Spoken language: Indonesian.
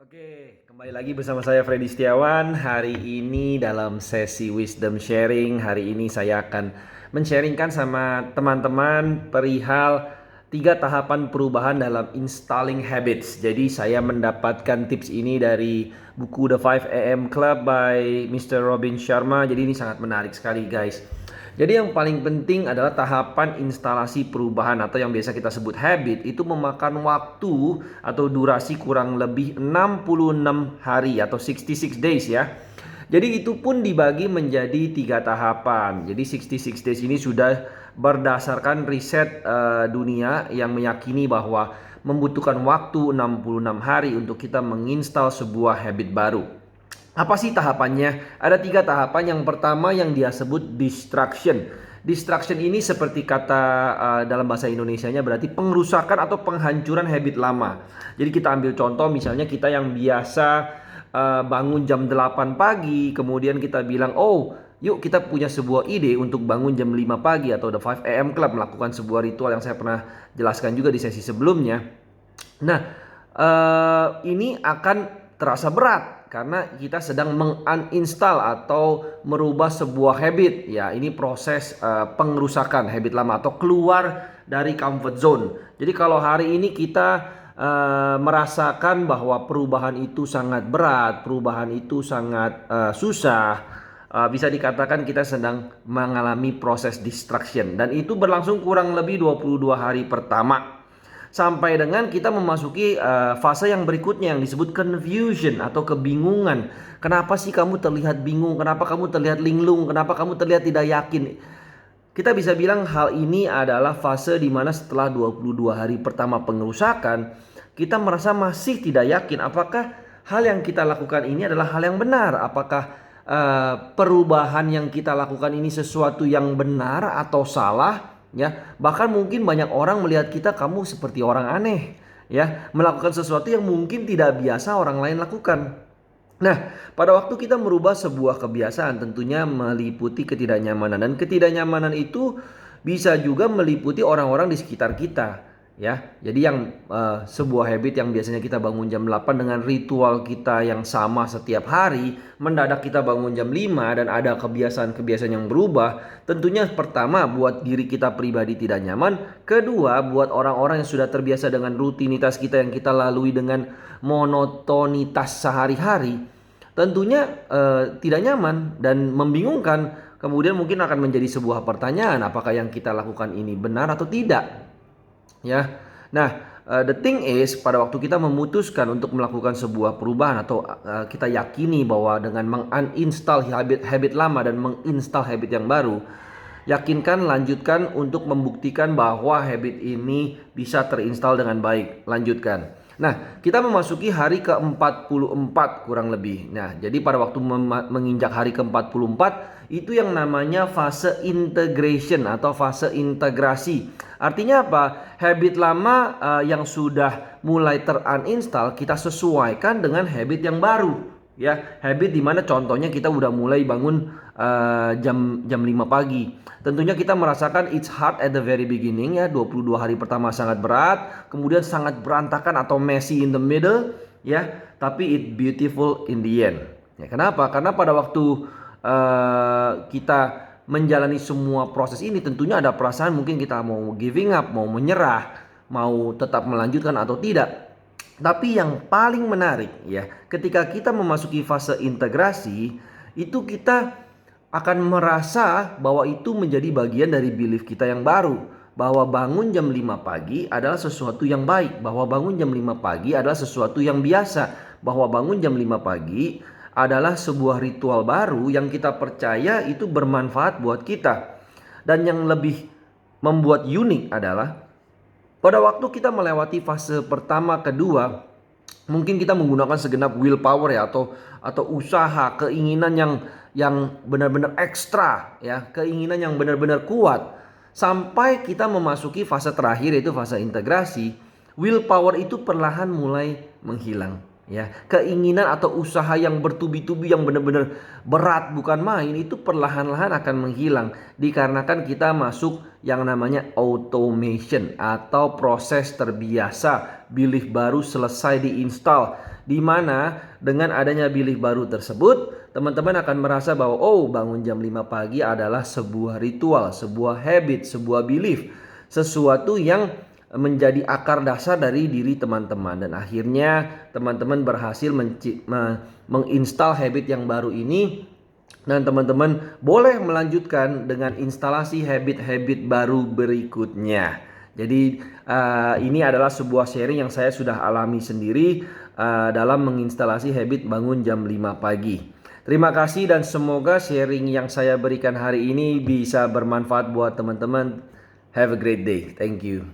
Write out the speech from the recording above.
Oke, kembali lagi bersama saya Freddy Setiawan. Hari ini dalam sesi Wisdom Sharing, hari ini saya akan men-sharingkan sama teman-teman perihal 3 tahapan perubahan dalam installing habits. Jadi saya mendapatkan tips ini dari buku The 5 AM Club by Mr. Robin Sharma. Jadi ini sangat menarik sekali, guys. Jadi yang paling penting adalah tahapan instalasi perubahan atau yang biasa kita sebut habit itu memakan waktu atau durasi kurang lebih 66 hari atau 66 days ya. Jadi itu pun dibagi menjadi 3 tahapan. Jadi 66 days ini sudah berdasarkan riset dunia yang meyakini bahwa membutuhkan waktu 66 hari untuk kita menginstal sebuah habit baru. Apa sih tahapannya? Ada 3 tahapan. Yang pertama yang dia sebut distraction. Distraction ini seperti kata dalam bahasa Indonesianya berarti pengrusakan atau penghancuran habit lama. Jadi kita ambil contoh misalnya kita yang biasa bangun jam 8 pagi, kemudian kita bilang, "Oh, yuk kita punya sebuah ide untuk bangun jam 5 pagi atau The 5 AM Club melakukan sebuah ritual yang saya pernah jelaskan juga di sesi sebelumnya." Nah, ini akan terasa berat karena kita sedang menguninstall atau merubah sebuah habit. Ya, ini proses pengrusakan habit lama atau keluar dari comfort zone. Jadi kalau hari ini kita merasakan bahwa perubahan itu sangat berat, perubahan itu sangat susah, bisa dikatakan kita sedang mengalami proses distraction dan itu berlangsung kurang lebih 22 hari pertama. Sampai dengan kita memasuki fase yang berikutnya yang disebut confusion atau kebingungan. Kenapa sih kamu terlihat bingung? Kenapa kamu terlihat linglung? Kenapa kamu terlihat tidak yakin? Kita bisa bilang hal ini adalah fase di mana setelah 22 hari pertama pengerusakan, kita merasa masih tidak yakin apakah hal yang kita lakukan ini adalah hal yang benar. Apakah perubahan yang kita lakukan ini sesuatu yang benar atau salah? Ya, bahkan mungkin banyak orang melihat kita, kamu seperti orang aneh, ya, melakukan sesuatu yang mungkin tidak biasa orang lain lakukan. Nah, pada waktu kita merubah sebuah kebiasaan tentunya meliputi ketidaknyamanan dan ketidaknyamanan itu bisa juga meliputi orang-orang di sekitar kita, ya. Jadi yang sebuah habit yang biasanya kita bangun jam 8 dengan ritual kita yang sama setiap hari, mendadak kita bangun jam 5 dan ada kebiasaan-kebiasaan yang berubah, tentunya pertama buat diri kita pribadi tidak nyaman, kedua buat orang-orang yang sudah terbiasa dengan rutinitas kita yang kita lalui dengan monotonitas sehari-hari, tentunya tidak nyaman dan membingungkan. Kemudian mungkin akan menjadi sebuah pertanyaan, apakah yang kita lakukan ini benar atau tidak, ya. Nah, the thing is pada waktu kita memutuskan untuk melakukan sebuah perubahan atau kita yakini bahwa dengan menguninstall habit lama dan menginstal habit yang baru, yakinkan, lanjutkan untuk membuktikan bahwa habit ini bisa terinstall dengan baik. Lanjutkan. Nah, kita memasuki hari ke-44 kurang lebih. Nah, jadi pada waktu menginjak hari ke-44 itu yang namanya fase integration atau fase integrasi. Artinya apa? Habit lama yang sudah mulai teruninstall kita sesuaikan dengan habit yang baru. Ya, habit dimana contohnya kita udah mulai bangun jam 5 pagi. Tentunya kita merasakan it's hard at the very beginning ya, 22 hari pertama sangat berat, kemudian sangat berantakan atau messy in the middle ya, tapi it beautiful in the end. Ya, kenapa? Karena pada waktu kita menjalani semua proses ini tentunya ada perasaan mungkin kita mau giving up, mau menyerah, mau tetap melanjutkan atau tidak. Tapi yang paling menarik ya, ketika kita memasuki fase integrasi, itu kita akan merasa bahwa itu menjadi bagian dari belief kita yang baru. Bahwa bangun jam 5 pagi adalah sesuatu yang baik. Bahwa bangun jam 5 pagi adalah sesuatu yang biasa. Bahwa bangun jam 5 pagi adalah sebuah ritual baru yang kita percaya itu bermanfaat buat kita. Dan yang lebih membuat unik adalah pada waktu kita melewati fase pertama, kedua, mungkin kita menggunakan segenap willpower ya atau usaha, keinginan yang benar-benar ekstra ya, keinginan yang benar-benar kuat. Sampai kita memasuki fase terakhir yaitu fase integrasi, willpower itu perlahan mulai menghilang. Ya, keinginan atau usaha yang bertubi-tubi yang benar-benar berat bukan main itu perlahan-lahan akan menghilang dikarenakan kita masuk yang namanya automation atau proses terbiasa, belief baru selesai diinstal. Di mana dengan adanya belief baru tersebut, teman-teman akan merasa bahwa bangun jam 5 pagi adalah sebuah ritual, sebuah habit, sebuah belief, sesuatu yang menjadi akar dasar dari diri teman-teman, dan akhirnya teman-teman berhasil menginstal habit yang baru ini, dan teman-teman boleh melanjutkan dengan instalasi habit-habit baru berikutnya. Jadi ini adalah sebuah sharing yang saya sudah alami sendiri dalam menginstalasi habit bangun jam 5 pagi. Terima kasih dan semoga sharing yang saya berikan hari ini bisa bermanfaat buat teman-teman. Have a great day. Thank you.